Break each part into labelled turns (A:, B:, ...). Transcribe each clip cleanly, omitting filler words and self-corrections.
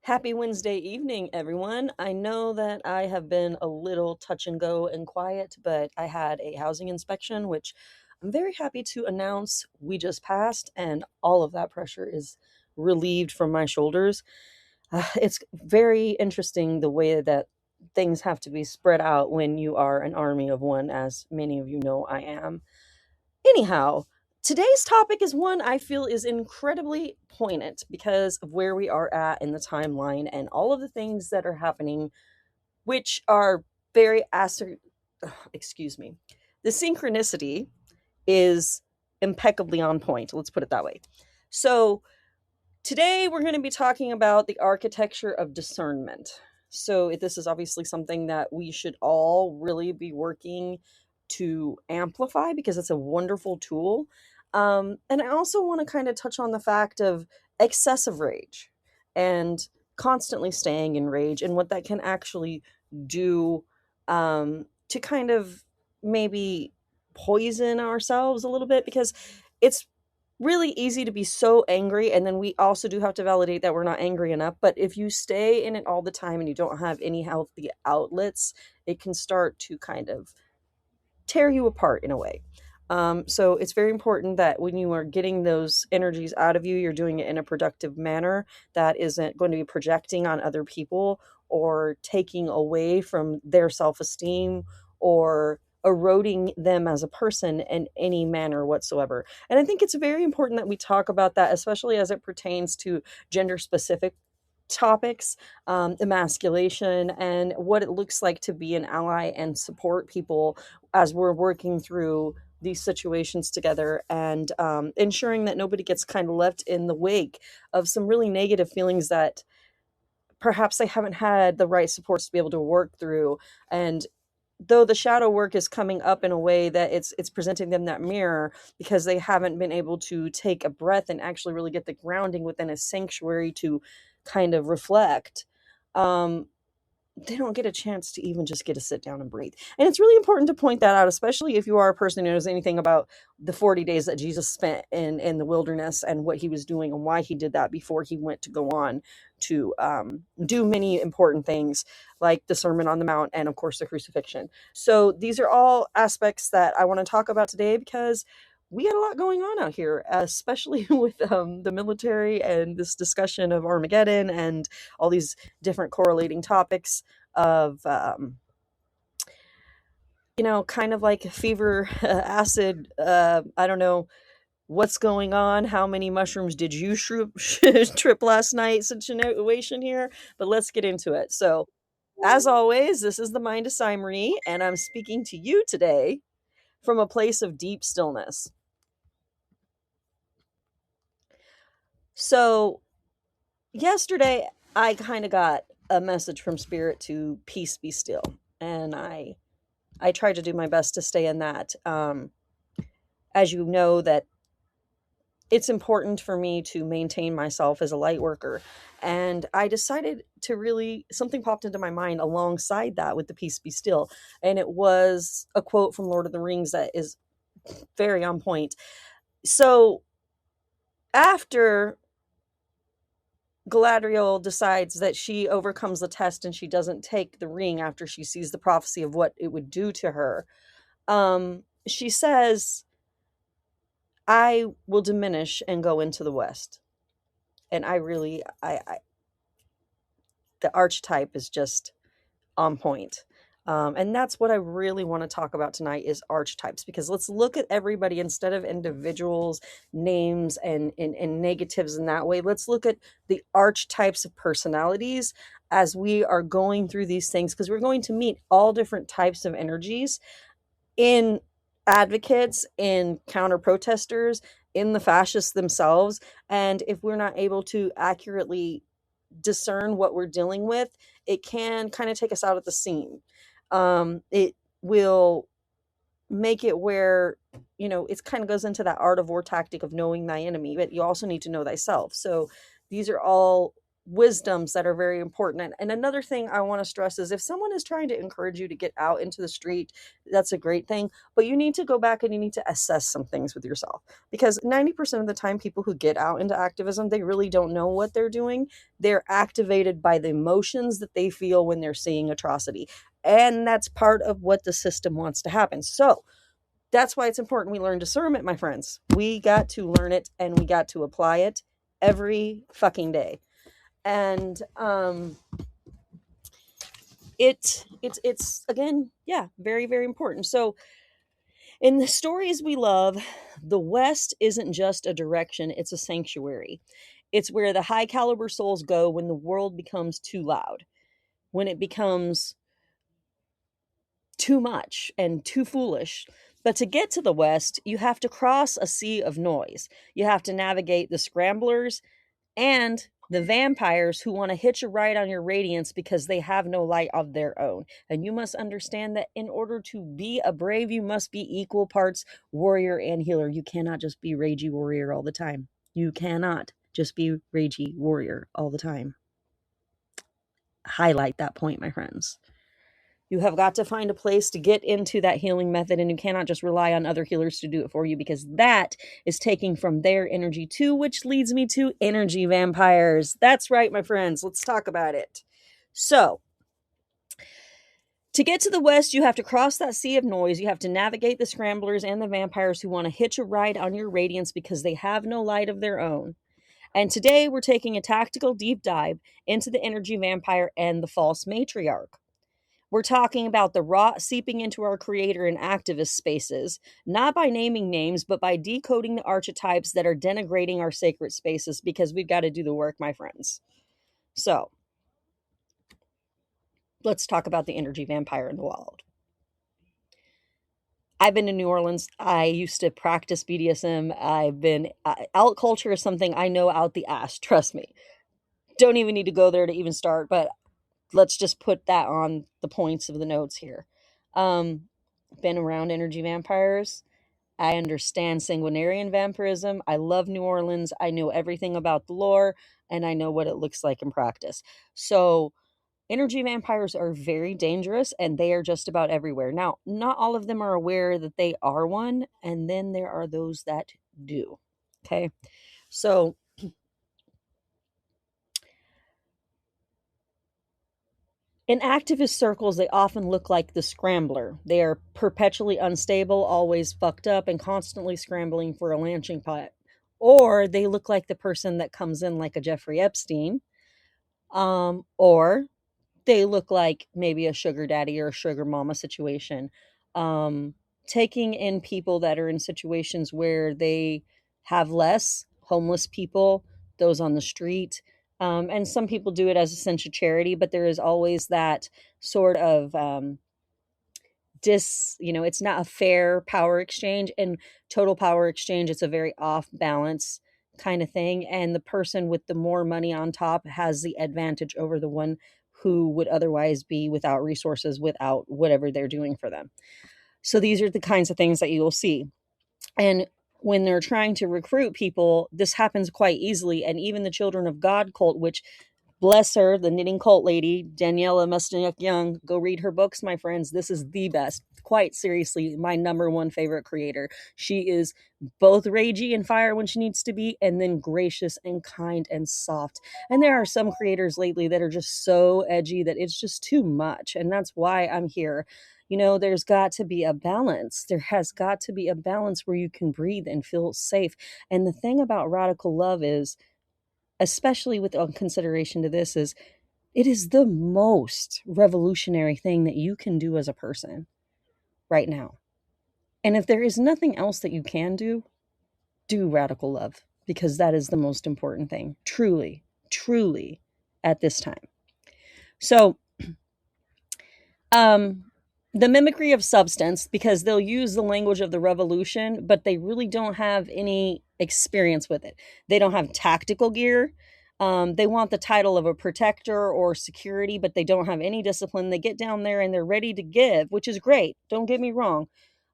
A: Happy Wednesday evening, everyone. I know that I have been a little touch and go and quiet, but I had a housing inspection, which I'm very happy to announce we just passed, and all of that pressure is relieved from my shoulders. It's very interesting the way that things have to be spread out when you are an army of one, as many of you know I am. Anyhow, today's topic is one I feel is incredibly poignant because of where we are at in the timeline and all of the things that are happening, which are very excuse me. The synchronicity is impeccably on point. Let's put it that way. So, today we're going to be talking about the architecture of discernment. So, this is obviously something that we should all really be working to amplify because it's a wonderful tool. And I also want to kind of touch on the fact of excessive rage and constantly staying in rage and what that can actually do to kind of maybe poison ourselves a little bit, because it's really easy to be so angry, and then we also do have to validate that we're not angry enough. But if you stay in it all the time and you don't have any healthy outlets, it can start to kind of tear you apart in a way. So it's very important that when you are getting those energies out of you, you're doing it in a productive manner that isn't going to be projecting on other people or taking away from their self-esteem or eroding them as a person in any manner whatsoever. And I think it's very important that we talk about that, especially as it pertains to gender specific topics, emasculation, and what it looks like to be an ally and support people as we're working through these situations together, and ensuring that nobody gets kind of left in the wake of some really negative feelings that perhaps they haven't had the right supports to be able to work through. And though the shadow work is coming up in a way that it's presenting them that mirror because they haven't been able to take a breath and actually really get the grounding within a sanctuary to kind of reflect, they don't get a chance to even just get to sit down and breathe. And it's really important to point that out, especially if you are a person who knows anything about the 40 days that Jesus spent in the wilderness and what he was doing and why he did that before he went to go on to do many important things like the Sermon on the Mount and, of course, the crucifixion. So these are all aspects that I want to talk about today because we got a lot going on out here, especially with the military and this discussion of Armageddon and all these different correlating topics of, kind of like fever, acid. I don't know what's going on. How many mushrooms did you trip last night? Situation here, but let's get into it. So, as always, this is the Mind of Sai Marie, and I'm speaking to you today from a place of deep stillness. So, yesterday I kind of got a message from Spirit to peace, be still, and I tried to do my best to stay in that. As you know, that it's important for me to maintain myself as a light worker, and I decided to really, something popped into my mind alongside that with the peace, be still, and it was a quote from Lord of the Rings that is very on point. So after Galadriel decides that she overcomes the test and she doesn't take the ring after she sees the prophecy of what it would do to her. She says, I will diminish and go into the West. And the archetype is just on point. And that's what I really want to talk about tonight is archetypes, because let's look at everybody instead of individuals, names, and negatives in that way. Let's look at the archetypes of personalities as we are going through these things, because we're going to meet all different types of energies in advocates, in counter protesters, in the fascists themselves. And if we're not able to accurately discern what we're dealing with, it can kind of take us out of the scene. It will make it where, it kind of goes into that art of war tactic of knowing thy enemy, but you also need to know thyself. So these are all wisdoms that are very important. And another thing I want to stress is if someone is trying to encourage you to get out into the street, that's a great thing. But you need to go back and you need to assess some things with yourself, because 90% of the time, people who get out into activism, they really don't know what they're doing. They're activated by the emotions that they feel when they're seeing atrocity. And that's part of what the system wants to happen. So that's why it's important we learn discernment, my friends. We got to learn it and we got to apply it every fucking day. And it's again, yeah, very, very important. So in the stories we love, the West isn't just a direction, it's a sanctuary. It's where the high caliber souls go when the world becomes too loud, when it becomes too much and too foolish. But to get to the West, you have to cross a sea of noise. You have to navigate the scramblers and the vampires who want to hitch a ride on your radiance because they have no light of their own. And you must understand that in order to be a brave, you must be equal parts warrior and healer. You cannot just be ragey warrior all the time. You cannot just be ragey warrior all the time. Highlight that point, my friends. You have got to find a place to get into that healing method, and you cannot just rely on other healers to do it for you, because that is taking from their energy too, which leads me to energy vampires. That's right, my friends. Let's talk about it. So, to get to the West, you have to cross that sea of noise. You have to navigate the scramblers and the vampires who want to hitch a ride on your radiance because they have no light of their own. And today we're taking a tactical deep dive into the energy vampire and the false matriarch. We're talking about the raw seeping into our creator and activist spaces, not by naming names, but by decoding the archetypes that are denigrating our sacred spaces, because we've got to do the work, my friends. So, let's talk about the energy vampire in the wild. I've been to New Orleans. I used to practice BDSM. Alt culture is something I know out the ass, trust me. Don't even need to go there to even start, but let's just put that on the points of the notes here. Been around energy vampires. I understand sanguinarian vampirism. I love New Orleans. I know everything about the lore, and I know what it looks like in practice. So energy vampires are very dangerous, and they are just about everywhere. Now, not all of them are aware that they are one, and then there are those that do. Okay, so in activist circles, they often look like the scrambler. They are perpetually unstable, always fucked up, and constantly scrambling for a launching pad. Or they look like the person that comes in like a Jeffrey Epstein. Or they look like maybe a sugar daddy or a sugar mama situation. Taking in people that are in situations where they have less, homeless people, those on the street. And some people do it as a sense of charity, but there is always that sort of it's not a fair power exchange. And total power exchange, it's a very off balance kind of thing. And the person with the more money on top has the advantage over the one who would otherwise be without resources, without whatever they're doing for them. So these are the kinds of things that you'll see. And when they're trying to recruit people, this happens quite easily. And even the Children of God cult, which, bless her, the knitting cult lady, Daniela Mestanyuk Young, go read her books, my friends. This is the best. Quite seriously, my number one favorite creator. She is both ragey and fire when she needs to be, and then gracious and kind and soft. And there are some creators lately that are just so edgy that it's just too much. And that's why I'm here. There's got to be a balance. There has got to be a balance where you can breathe and feel safe. And the thing about radical love is, especially with consideration to this, is it is the most revolutionary thing that you can do as a person right now. And if there is nothing else that you can do radical love, because that is the most important thing, truly, truly, at this time. So, the mimicry of substance, because they'll use the language of the revolution, but they really don't have any experience with it. They don't have tactical gear. They want the title of a protector or security, but they don't have any discipline. They get down there and they're ready to give, which is great. Don't get me wrong.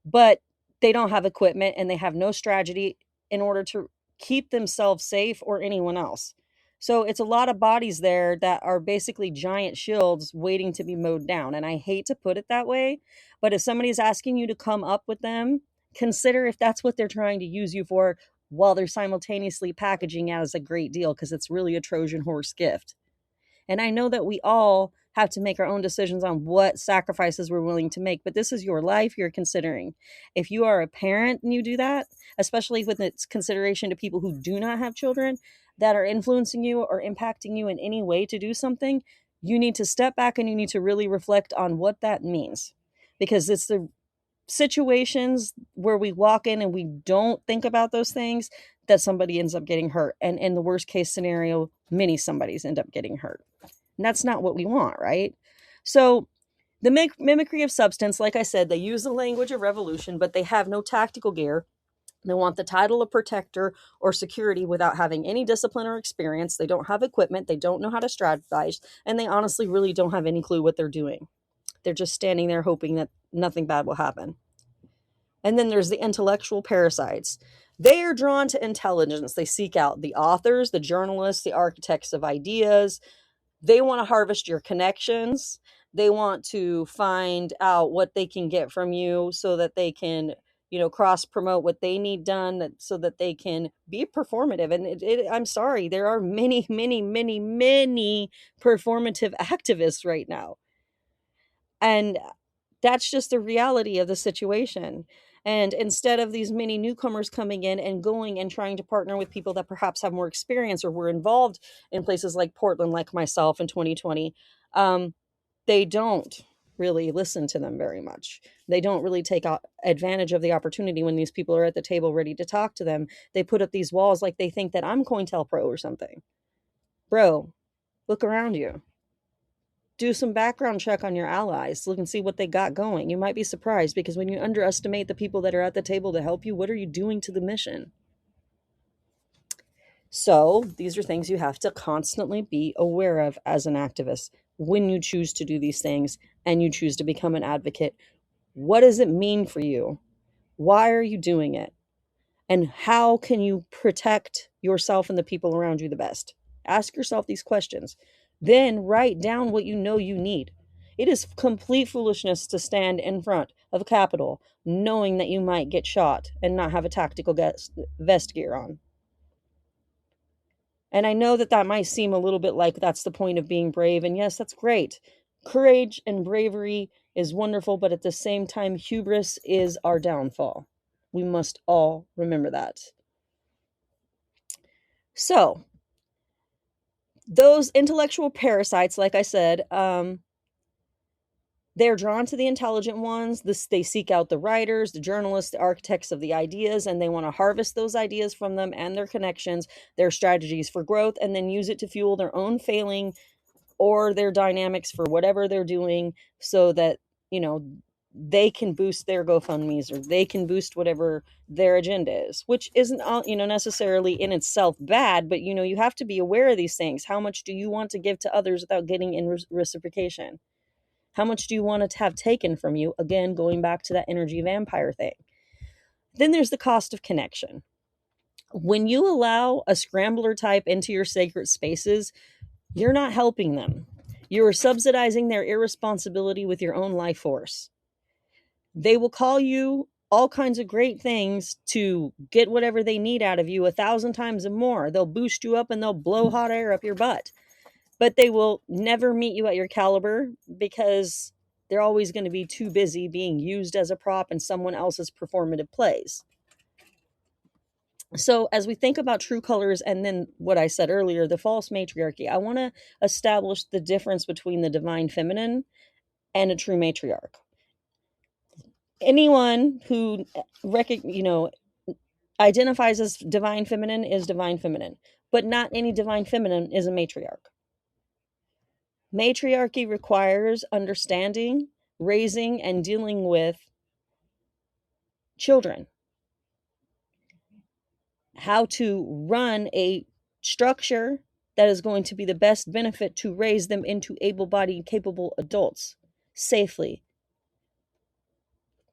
A: But they don't have equipment and they have no strategy in order to keep themselves safe or anyone else. So it's a lot of bodies there that are basically giant shields waiting to be mowed down. And I hate to put it that way, but if somebody's asking you to come up with them, consider if that's what they're trying to use you for while they're simultaneously packaging it as a great deal, because it's really a Trojan horse gift. And I know that we all have to make our own decisions on what sacrifices we're willing to make, but this is your life you're considering. If you are a parent and you do that, especially with its consideration to people who do not have children that are influencing you or impacting you in any way to do something, you need to step back and you need to really reflect on what that means. Because it's the situations where we walk in and we don't think about those things that somebody ends up getting hurt. And in the worst case scenario, many somebodies end up getting hurt. And that's not what we want, right? So the mimicry of substance, like I said, they use the language of revolution, but they have no tactical gear. They want the title of protector or security without having any discipline or experience. They don't have equipment. They don't know how to strategize. And they honestly really don't have any clue what they're doing. They're just standing there hoping that nothing bad will happen. And then there's the intellectual parasites. They are drawn to intelligence. They seek out the authors, the journalists, the architects of ideas. They want to harvest your connections. They want to find out what they can get from you so that they can, cross promote what they need done so that they can be performative. And I'm sorry, there are many, many, many, many performative activists right now. And that's just the reality of the situation. And instead of these many newcomers coming in and going and trying to partner with people that perhaps have more experience or were involved in places like Portland, like myself in 2020, they don't really listen to them very much. They don't really take advantage of the opportunity when these people are at the table ready to talk to them. They put up these walls like they think that I'm COINTELPRO or something. Bro, look around you. Do some background check on your allies. Look and see what they got going. You might be surprised, because when you underestimate the people that are at the table to help you, what are you doing to the mission? So these are things you have to constantly be aware of as an activist when you choose to do these things and you choose to become an advocate. What does it mean for you? Why are you doing it? And how can you protect yourself and the people around you the best? Ask yourself these questions. Then write down what you know you need. It is complete foolishness to stand in front of a Capitol knowing that you might get shot and not have a tactical vest gear on. And I know that that might seem a little bit like that's the point of being brave. And yes, that's great. Courage and bravery is wonderful, but at the same time, hubris is our downfall. We must all remember that. So, those intellectual parasites, like I said, they're drawn to the intelligent ones. They seek out the writers, the journalists, the architects of the ideas, and they want to harvest those ideas from them and their connections, their strategies for growth, and then use it to fuel their own failing or their dynamics for whatever they're doing, so that, they can boost their GoFundMes or they can boost whatever their agenda is, which isn't, necessarily in itself bad, but, you have to be aware of these things. How much do you want to give to others without getting in reciprocation? How much do you want to have taken from you? Again, going back to that energy vampire thing. Then there's the cost of connection. When you allow a scrambler type into your sacred spaces, you're not helping them. You are subsidizing their irresponsibility with your own life force. They will call you all kinds of great things to get whatever they need out of you 1,000 times and more. They'll boost you up and they'll blow hot air up your butt. But they will never meet you at your caliber, because they're always going to be too busy being used as a prop in someone else's performative plays. So as we think about true colors and then what I said earlier, the false matriarchy, I want to establish the difference between the divine feminine and a true matriarch. Anyone who identifies as divine feminine is divine feminine, but not any divine feminine is a matriarch. Matriarchy requires understanding, raising, and dealing with children. How to run a structure that is going to be the best benefit to raise them into able-bodied, capable adults safely.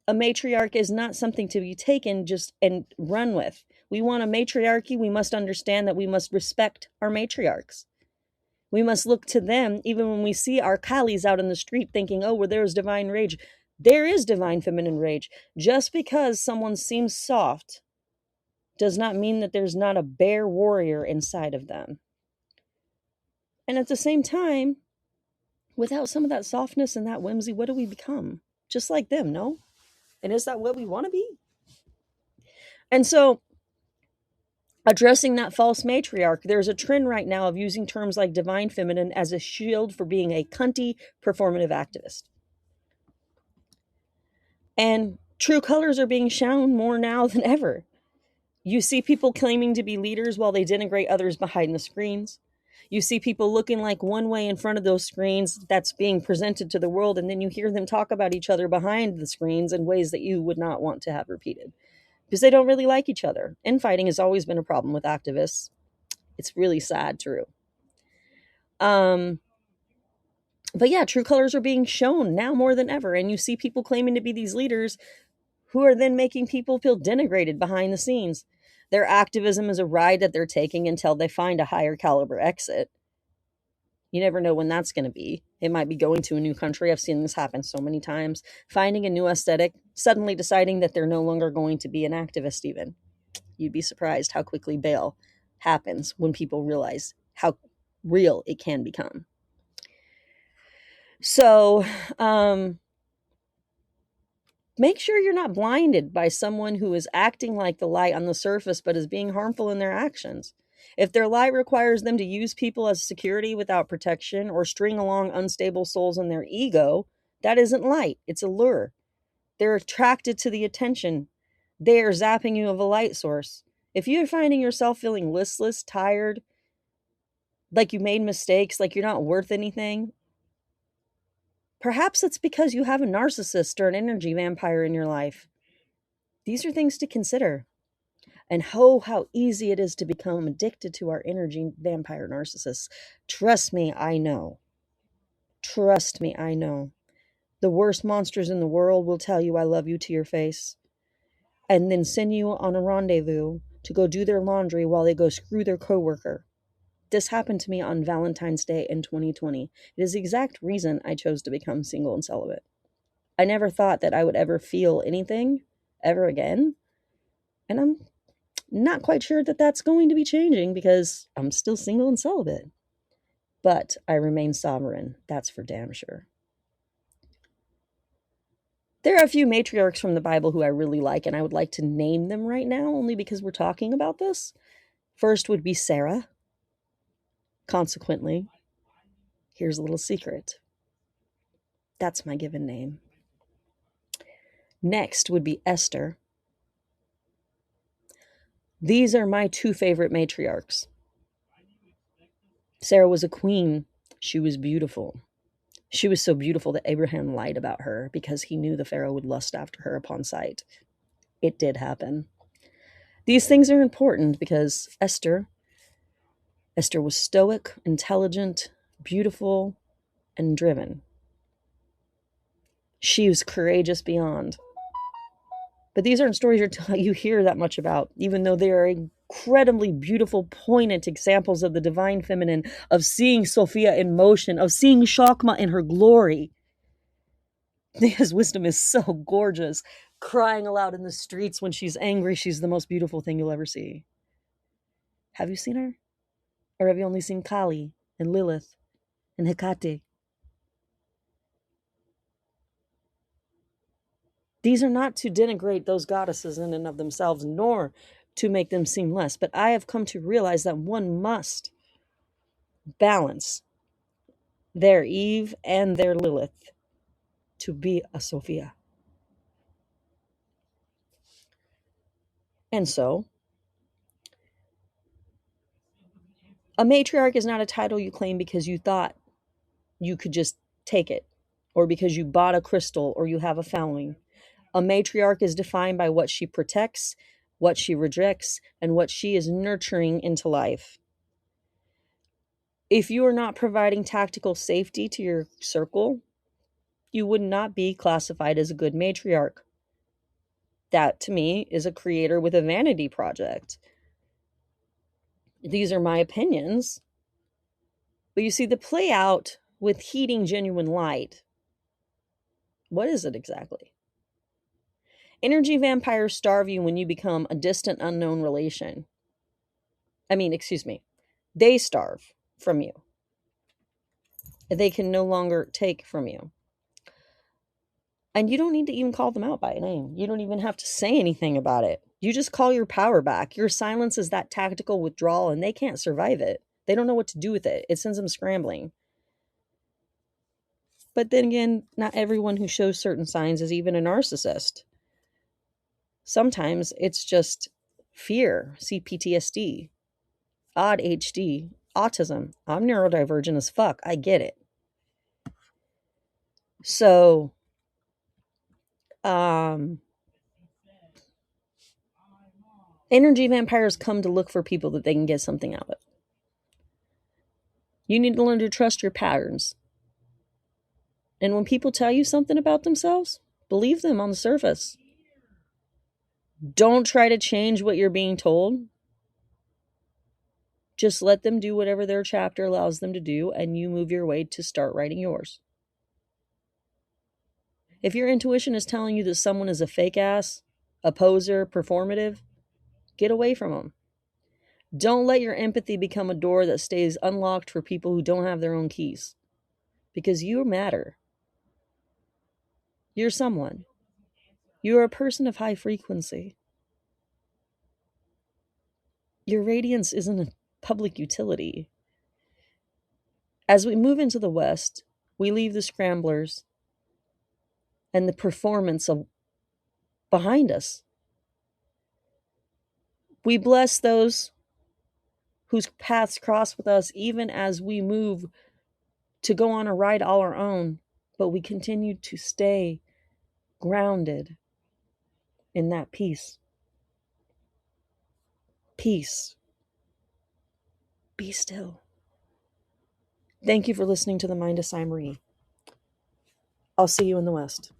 A: A matriarch is not something to be taken just and run with. We want a matriarchy. We must understand that we must respect our matriarchs. We must look to them even when we see our Kalis out in the street thinking, oh, well, there's divine rage. There is divine feminine rage. Just because someone seems soft does not mean that there's not a bear warrior inside of them. And at the same time, without some of that softness and that whimsy, what do we become? Just like them, no? And is that what we want to be? And so, addressing that false matriarch, there's a trend right now of using terms like divine feminine as a shield for being a cunty, performative activist. And true colors are being shown more now than ever. You see people claiming to be leaders while they denigrate others behind the screens. You see people looking like one way in front of those screens that's being presented to the world, and then you hear them talk about each other behind the screens in ways that you would not want to have repeated because they don't really like each other. Infighting has always been a problem with activists. It's really sad, true. But yeah, true colors are being shown now more than ever, and you see people claiming to be these leaders who are then making people feel denigrated behind the scenes. Their activism is a ride that they're taking until they find a higher caliber exit. You never know when that's going to be. It might be going to a new country. I've seen this happen so many times. Finding a new aesthetic, suddenly deciding that they're no longer going to be an activist even. You'd be surprised how quickly bail happens when people realize how real it can become. So, make sure you're not blinded by someone who is acting like the light on the surface but is being harmful in their actions. If their light requires them to use people as security without protection or string along unstable souls in their ego, that isn't light. It's a lure. They're attracted to the attention. They are zapping you of a light source. If you're finding yourself feeling listless, tired, like you made mistakes, like you're not worth anything, perhaps it's because you have a narcissist or an energy vampire in your life. These are things to consider. And how easy it is to become addicted to our energy vampire narcissists. Trust me, I know. Trust me, I know. The worst monsters in the world will tell you I love you to your face and then send you on a rendezvous to go do their laundry while they go screw their coworker. This happened to me on Valentine's Day in 2020. It is the exact reason I chose to become single and celibate. I never thought that I would ever feel anything ever again. And I'm not quite sure that that's going to be changing because I'm still single and celibate. But I remain sovereign. That's for damn sure. There are a few matriarchs from the Bible who I really like, and I would like to name them right now only because we're talking about this. First would be Sarah. Consequently, here's a little secret. That's my given name. Next would be Esther. These are my two favorite matriarchs. Sarah was a queen. She was beautiful. She was so beautiful that Abraham lied about her because he knew the Pharaoh would lust after her upon sight. It did happen. These things are important because Esther was stoic, intelligent, beautiful, and driven. She was courageous beyond. But these aren't stories you hear that much about, even though they are incredibly beautiful, poignant examples of the divine feminine, of seeing Sophia in motion, of seeing Shakma in her glory. His wisdom is so gorgeous, crying aloud in the streets when she's angry. She's the most beautiful thing you'll ever see. Have you seen her? Or have you only seen Kali and Lilith and Hecate? These are not to denigrate those goddesses in and of themselves, nor to make them seem less. But I have come to realize that one must balance their Eve and their Lilith to be a Sophia. And so, a matriarch is not a title you claim because you thought you could just take it, or because you bought a crystal or you have a following. A matriarch is defined by what she protects, what she rejects, and what she is nurturing into life. If you are not providing tactical safety to your circle, you would not be classified as a good matriarch. That to me is a creator with a vanity project. These are my opinions. But you see, the play out with heating genuine light, what is it exactly? Energy vampires starve you when you become a distant, unknown relation. Excuse me. They starve from you. They can no longer take from you. And you don't need to even call them out by name. You don't even have to say anything about it. You just call your power back. Your silence is that tactical withdrawal, and they can't survive it. They don't know what to do with it. It sends them scrambling. But then again, not everyone who shows certain signs is even a narcissist. Sometimes it's just fear, CPTSD, odd HD, autism. I'm neurodivergent as fuck. I get it. So, energy vampires come to look for people that they can get something out of. You need to learn to trust your patterns. And when people tell you something about themselves, believe them on the surface. Don't try to change what you're being told. Just let them do whatever their chapter allows them to do, and you move your way to start writing yours. If your intuition is telling you that someone is a fake ass, a poser, performative, get away from them. Don't let your empathy become a door that stays unlocked for people who don't have their own keys. Because you matter. You're someone. You're a person of high frequency. Your radiance isn't a public utility. As we move into the West, we leave the scramblers and the performance behind us. We bless those whose paths cross with us, even as we move to go on a ride all our own, but we continue to stay grounded in that peace. Peace. Be still. Thank you for listening to the Mind of Sai Marie. I'll see you in the West.